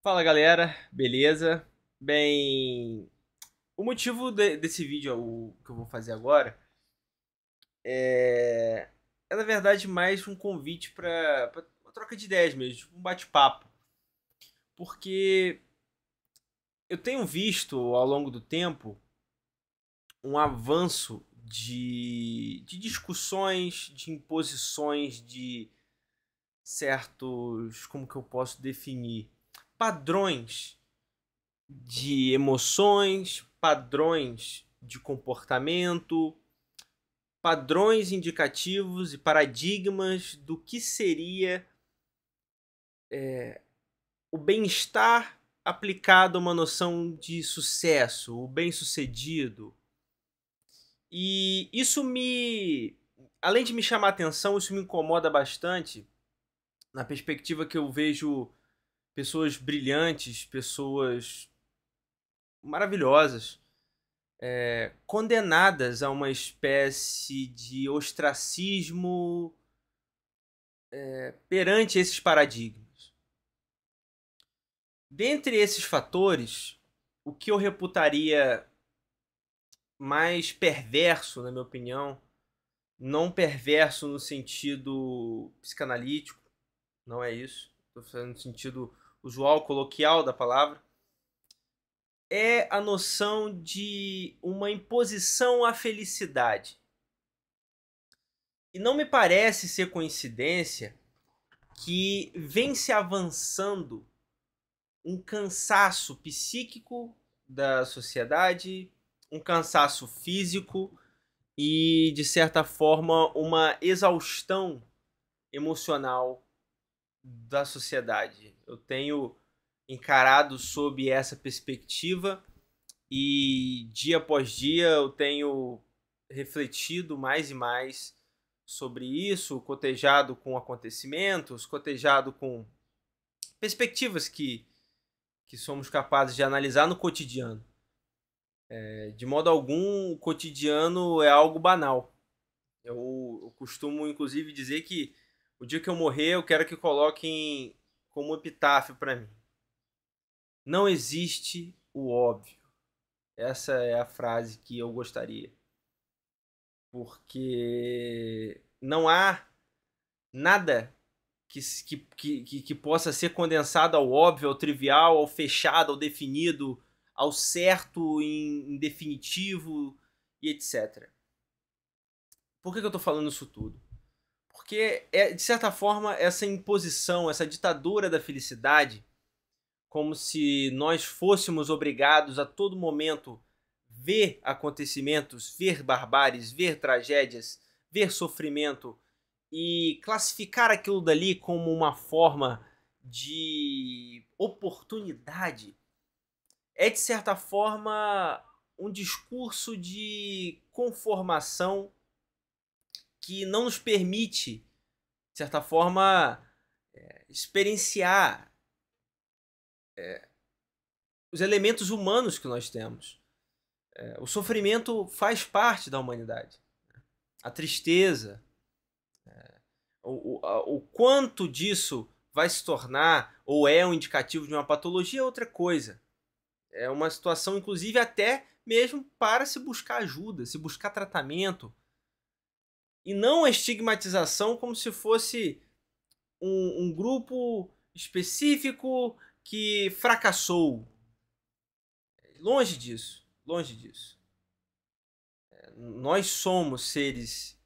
Fala galera, beleza? Bem, o motivo desse vídeo que eu vou fazer agora é na verdade mais um convite para uma troca de ideias mesmo, tipo um bate-papo, porque eu tenho visto ao longo do tempo um avanço de discussões, de imposições, de certos, como que eu posso definir, padrões de emoções, padrões de comportamento, padrões indicativos e paradigmas do que seria o bem-estar aplicado a uma noção de sucesso, o bem-sucedido. E isso além de me chamar a atenção, isso me incomoda bastante na perspectiva que eu vejo pessoas brilhantes, pessoas maravilhosas, condenadas a uma espécie de ostracismo perante esses paradigmas. Dentre esses fatores, o que eu reputaria mais perverso, na minha opinião, não perverso no sentido psicanalítico, não é isso, estou falando no sentido usual, coloquial da palavra, é a noção de uma imposição à felicidade. E não me parece ser coincidência que vem se avançando um cansaço psíquico da sociedade, um cansaço físico e, de certa forma, uma exaustão emocional da sociedade. Eu tenho encarado sob essa perspectiva e dia após dia eu tenho refletido mais e mais sobre isso, cotejado com acontecimentos, cotejado com perspectivas que somos capazes de analisar no cotidiano. De modo algum, o cotidiano é algo banal. Eu costumo, inclusive, dizer que o dia que eu morrer, eu quero que coloquem como epitáfio para mim. Não existe o óbvio. Essa é a frase que eu gostaria. Porque não há nada que possa ser condensado ao óbvio, ao trivial, ao fechado, ao definido, ao certo, em definitivo e etc. Por que eu estou falando isso tudo? Porque, de certa forma, essa imposição, essa ditadura da felicidade, como se nós fôssemos obrigados a todo momento ver acontecimentos, ver barbáries, ver tragédias, ver sofrimento e classificar aquilo dali como uma forma de oportunidade, é de certa forma um discurso de conformação que não nos permite, de certa forma, experienciar os elementos humanos que nós temos. O sofrimento faz parte da humanidade. A tristeza, o quanto disso vai se tornar ou é um indicativo de uma patologia é outra coisa. É uma situação, inclusive, até mesmo para se buscar ajuda, se buscar tratamento. E não a estigmatização como se fosse um grupo específico que fracassou. Longe disso, longe disso. Nós somos seres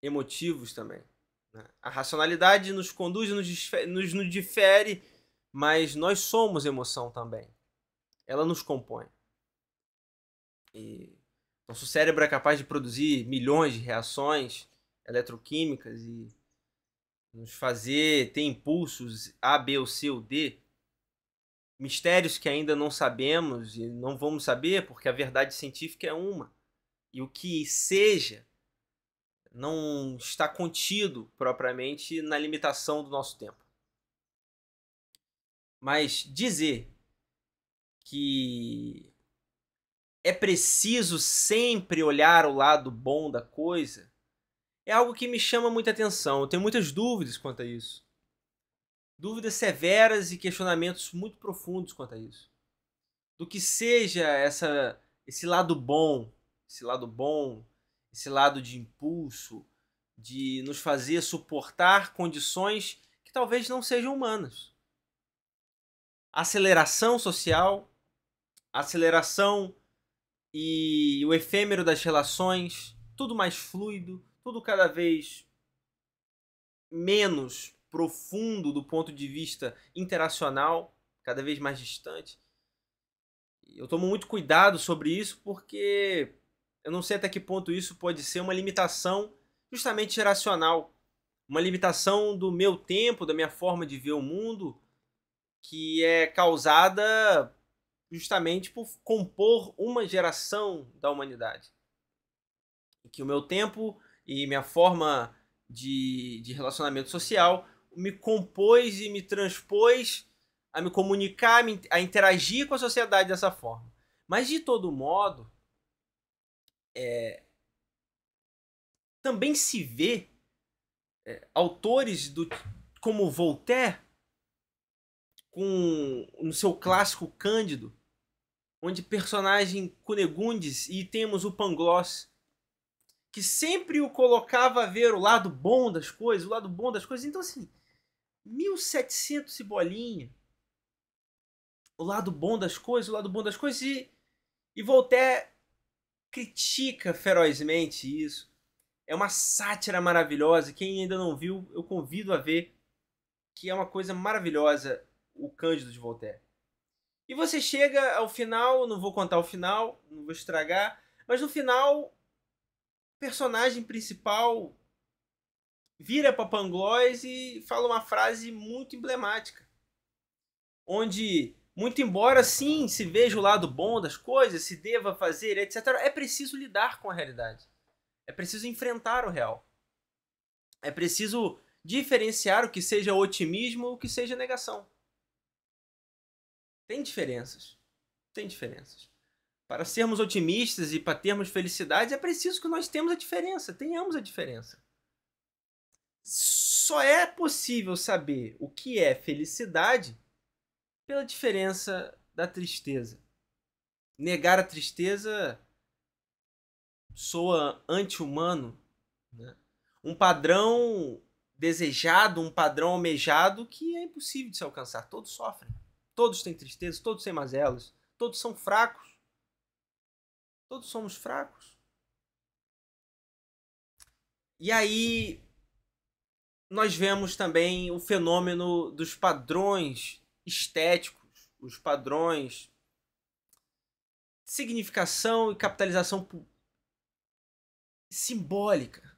emotivos também. Né? A racionalidade nos conduz, nos difere, mas nós somos emoção também. Ela nos compõe. E nosso cérebro é capaz de produzir milhões de reações eletroquímicas e nos fazer ter impulsos A, B ou C ou D. Mistérios que ainda não sabemos e não vamos saber porque a verdade científica é uma. E o que seja não está contido propriamente na limitação do nosso tempo. Mas dizer que é preciso sempre olhar o lado bom da coisa é algo que me chama muita atenção. Eu tenho muitas dúvidas quanto a isso. dúvidas severas e questionamentos muito profundos quanto a isso. Do que seja esse lado bom, esse lado de impulso, de nos fazer suportar condições que talvez não sejam humanas. Aceleração social, aceleração e o efêmero das relações, tudo mais fluido, tudo cada vez menos profundo do ponto de vista interacional, cada vez mais distante. Eu tomo muito cuidado sobre isso porque eu não sei até que ponto isso pode ser uma limitação justamente geracional, uma limitação do meu tempo, da minha forma de ver o mundo, que é causada justamente por compor uma geração da humanidade. E que o meu tempo e minha forma de relacionamento social me compôs e me transpôs a me comunicar, a interagir com a sociedade dessa forma. Mas, de todo modo, também se vê autores como Voltaire, no seu clássico Cândido, onde personagem Cunegundes, e temos o Pangloss, que sempre o colocava a ver o lado bom das coisas, Então, assim, 1700 e bolinha, o lado bom das coisas, e Voltaire critica ferozmente isso. É uma sátira maravilhosa. Quem ainda não viu, eu convido a ver, que é uma coisa maravilhosa, o Cândido de Voltaire. E você chega ao final, não vou contar o final, não vou estragar, mas no final, o personagem principal vira para Pangloss e fala uma frase muito emblemática, onde, muito embora sim se veja o lado bom das coisas, se deva fazer, etc., é preciso lidar com a realidade. É preciso enfrentar o real. É preciso diferenciar o que seja otimismo e o que seja negação. Tem diferenças. Para sermos otimistas e para termos felicidade, é preciso que nós tenhamos a diferença, tenhamos a diferença. Só é possível saber o que é felicidade pela diferença da tristeza. Negar a tristeza soa anti-humano, né? Um padrão desejado, um padrão almejado que é impossível de se alcançar. Todos sofrem. Todos têm tristeza, todos têm mazelas, todos são fracos. Todos somos fracos. E aí nós vemos também o fenômeno dos padrões estéticos, os padrões de significação e capitalização simbólica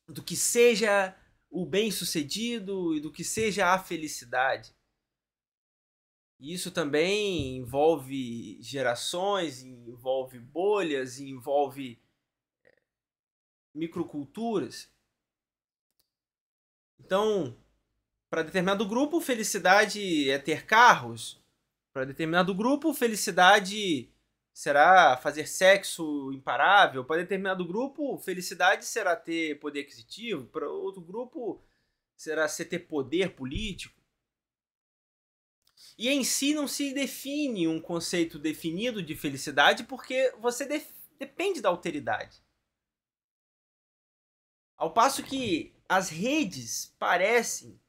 do que seja o bem-sucedido e do que seja a felicidade. E isso também envolve gerações, envolve bolhas, envolve microculturas. Então, para determinado grupo, felicidade é ter carros. Para determinado grupo, felicidade será fazer sexo imparável. Para determinado grupo, felicidade será ter poder aquisitivo. Para outro grupo, será ser ter poder político. E em si não se define um conceito definido de felicidade porque você depende da alteridade. Ao passo que as redes parecem...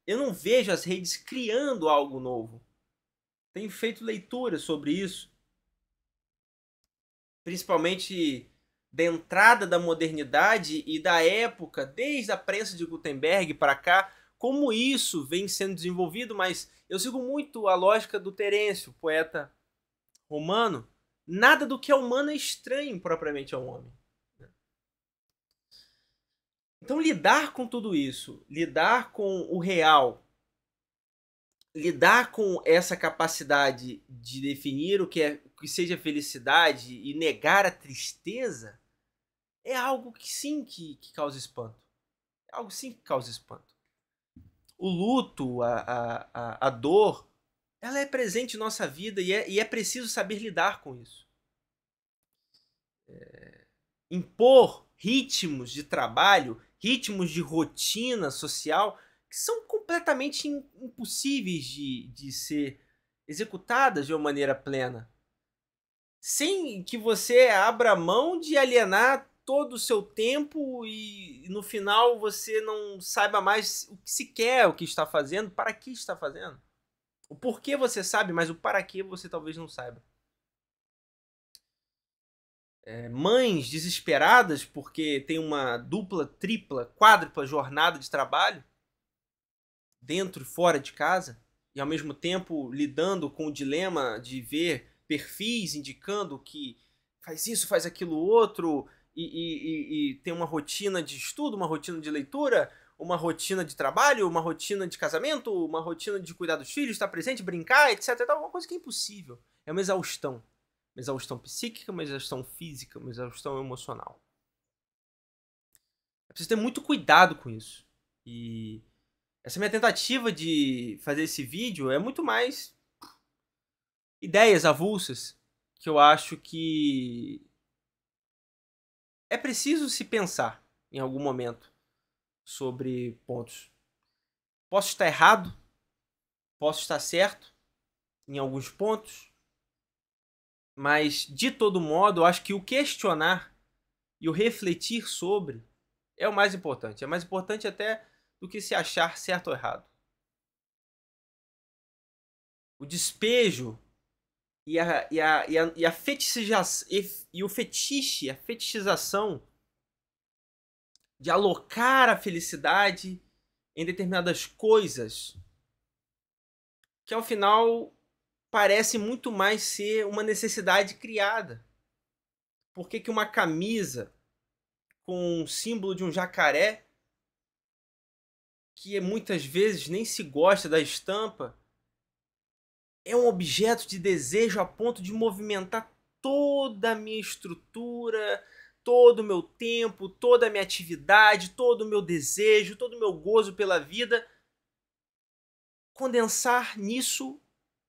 eu não vejo as redes criando algo novo. Tenho feito leituras sobre isso. Principalmente da entrada da modernidade e da época, desde a prensa de Gutenberg para cá, como isso vem sendo desenvolvido, mas eu sigo muito a lógica do Terêncio, poeta romano. Nada do que é humano é estranho propriamente ao homem. Então, lidar com tudo isso, lidar com o real, lidar com essa capacidade de definir o que seja felicidade e negar a tristeza, é algo que sim que causa espanto. É algo sim que causa espanto. O luto, a dor, ela é presente em nossa vida e é preciso saber lidar com isso. Impor ritmos de trabalho, ritmos de rotina social que são completamente impossíveis de ser executadas de uma maneira plena, sem que você abra mão de alienar todo o seu tempo e no final você não saiba mais o que se quer, o que está fazendo, para que está fazendo. O porquê você sabe, mas o para que você talvez não saiba. Mães desesperadas porque tem uma dupla, tripla, quádrupla jornada de trabalho, dentro e fora de casa, e ao mesmo tempo lidando com o dilema de ver perfis indicando que faz isso, faz aquilo outro, e tem uma rotina de estudo, uma rotina de leitura, uma rotina de trabalho, uma rotina de casamento, uma rotina de cuidar dos filhos, estar presente, brincar, etc. É uma coisa que é impossível. É uma exaustão. Uma exaustão psíquica, uma exaustão física, uma exaustão emocional. É preciso ter muito cuidado com isso. E essa minha tentativa de fazer esse vídeo é muito mais ideias avulsas que eu acho que é preciso se pensar em algum momento sobre pontos. Posso estar errado, posso estar certo em alguns pontos, mas de todo modo eu acho que o questionar e o refletir sobre é o mais importante. É mais importante até do que se achar certo ou errado. O despejo e a fetichização, e o fetiche, a fetichização de alocar a felicidade em determinadas coisas, que ao final parece muito mais ser uma necessidade criada. Por que uma camisa com um símbolo de um jacaré, que muitas vezes nem se gosta da estampa, é um objeto de desejo a ponto de movimentar toda a minha estrutura, todo o meu tempo, toda a minha atividade, todo o meu desejo, todo o meu gozo pela vida, condensar nisso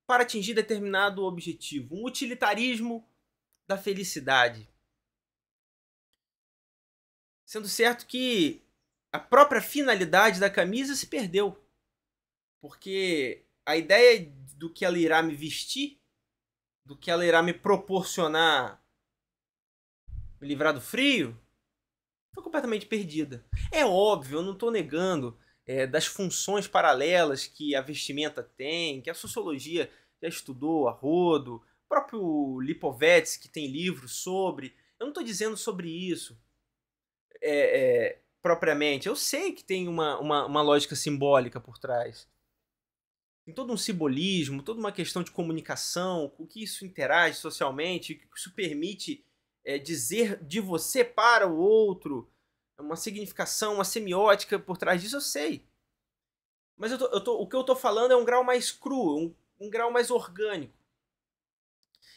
para atingir determinado objetivo. Um utilitarismo da felicidade. Sendo certo que a própria finalidade da camisa se perdeu. Porque a ideia do que ela irá me vestir, do que ela irá me proporcionar me livrar do frio, foi completamente perdida. É óbvio, eu não estou negando das funções paralelas que a vestimenta tem, que a sociologia já estudou a rodo, o próprio Lipovetsky que tem livros sobre. Eu não estou dizendo sobre isso propriamente. Eu sei que tem uma lógica simbólica por trás. Tem todo um simbolismo, toda uma questão de comunicação, o que isso interage socialmente, o que isso permite dizer de você para o outro, uma significação, uma semiótica por trás disso, eu sei. Mas o que eu estou falando é um grau mais cru, um grau mais orgânico.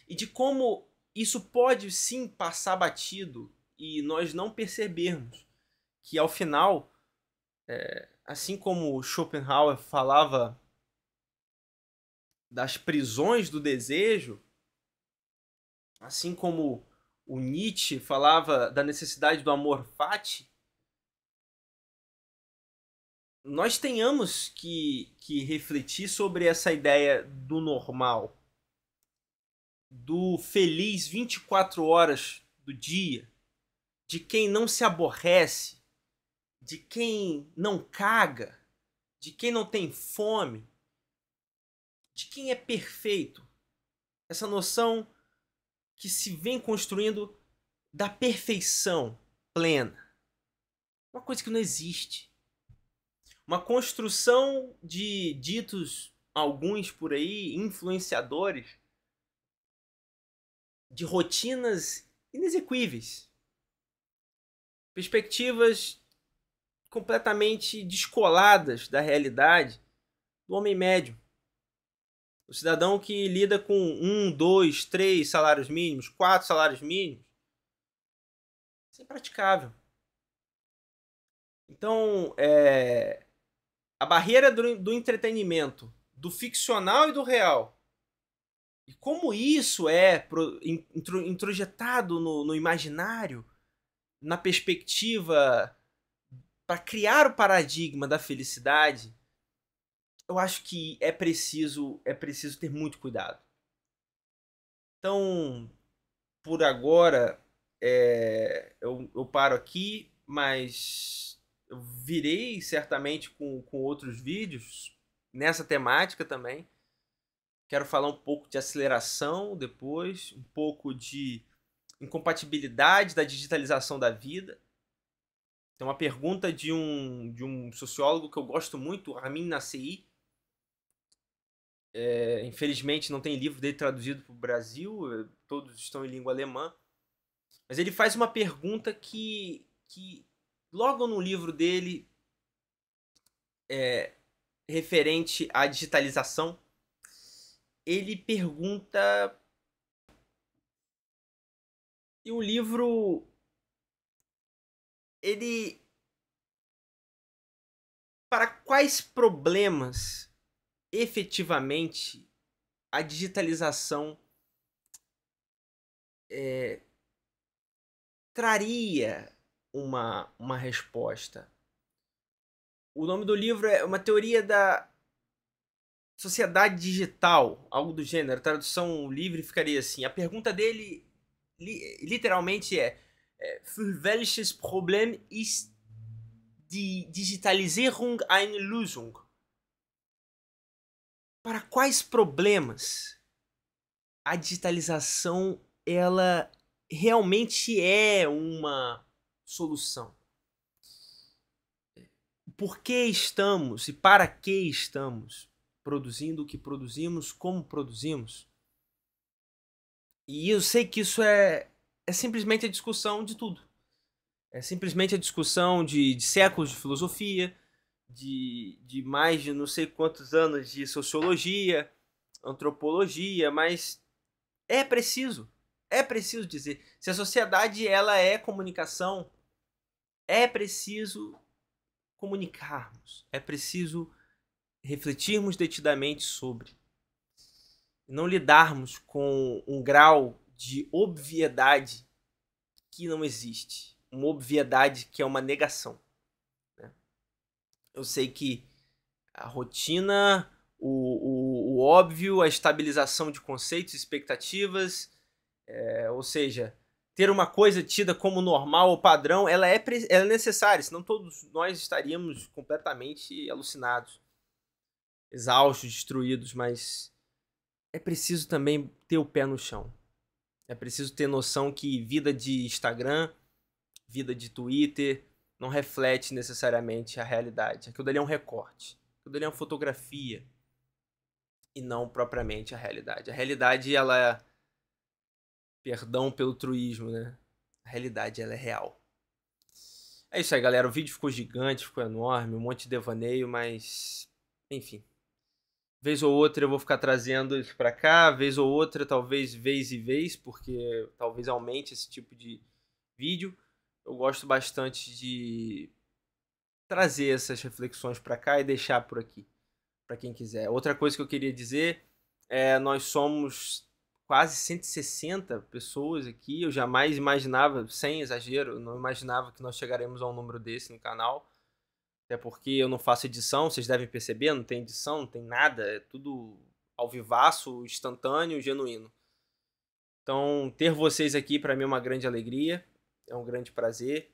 E de como isso pode sim passar batido e nós não percebermos que ao final, assim como Schopenhauer falava das prisões do desejo, assim como o Nietzsche falava da necessidade do amor fati, nós tenhamos que refletir sobre essa ideia do normal, do feliz 24 horas do dia, de quem não se aborrece, de quem não caga, de quem não tem fome, de quem é perfeito. Essa noção que se vem construindo da perfeição plena. Uma coisa que não existe. Uma construção de ditos, alguns por aí, influenciadores, de rotinas inexequíveis. Perspectivas completamente descoladas da realidade do homem médio. O cidadão que lida com 1, 2, 3 salários mínimos, 4 salários mínimos. Isso é impraticável. Então, a barreira do entretenimento, do ficcional e do real, e como isso é introjetado no imaginário, na perspectiva para criar o paradigma da felicidade, eu acho que é preciso ter muito cuidado. Então, por agora, eu paro aqui, mas eu virei certamente com outros vídeos nessa temática também. Quero falar um pouco de aceleração depois, um pouco de incompatibilidade da digitalização da vida. Tem uma pergunta de um sociólogo que eu gosto muito, Ramin Nasei. Infelizmente não tem livro dele traduzido para o Brasil, todos estão em língua alemã. Mas ele faz uma pergunta que logo no livro dele, referente à digitalização, ele pergunta... E o livro... ele... Para quais problemas efetivamente a digitalização traria uma resposta? O nome do livro é Uma Teoria da Sociedade Digital, algo do gênero. A tradução livre ficaria assim. A pergunta dele literalmente für welches Problem ist die Digitalisierung eine Lösung? Para quais problemas a digitalização ela realmente é uma solução? Por que estamos e para que estamos produzindo o que produzimos, como produzimos? E eu sei que isso é simplesmente a discussão de tudo. É simplesmente a discussão de séculos de filosofia, de mais de não sei quantos anos de sociologia, antropologia, mas é preciso dizer, se a sociedade ela é comunicação, é preciso comunicarmos, é preciso refletirmos detidamente sobre, não lidarmos com um grau de obviedade que não existe, uma obviedade que é uma negação. Eu sei que a rotina, o óbvio, a estabilização de conceitos e expectativas, ou seja, ter uma coisa tida como normal ou padrão, ela é necessária, senão todos nós estaríamos completamente alucinados, exaustos, destruídos, mas é preciso também ter o pé no chão. É preciso ter noção que vida de Instagram, vida de Twitter, não reflete necessariamente a realidade. Aquilo dali é um recorte. Aquilo dali é uma fotografia. E não propriamente a realidade. A realidade, ela é... Perdão pelo truísmo, né? A realidade, ela é real. É isso aí, galera. O vídeo ficou gigante, ficou enorme, um monte de devaneio, mas... Enfim. Vez ou outra eu vou ficar trazendo isso pra cá, vez ou outra, talvez vez e vez, porque talvez aumente esse tipo de vídeo. Eu gosto bastante de trazer essas reflexões pra cá e deixar por aqui, pra quem quiser. Outra coisa que eu queria dizer nós somos quase 160 pessoas aqui. Eu jamais imaginava, sem exagero, não imaginava que nós chegaremos a um número desse no canal. Até porque eu não faço edição, vocês devem perceber, não tem edição, não tem nada, é tudo ao vivaço, instantâneo, genuíno. Então, ter vocês aqui para mim é uma grande alegria, é um grande prazer,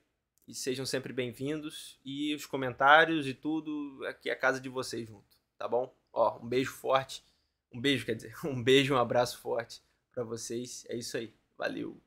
e sejam sempre bem-vindos, e os comentários e tudo, aqui é a casa de vocês junto, tá bom? Ó, um beijo forte, um beijo, quer dizer, um beijo, um abraço forte para vocês, é isso aí, valeu!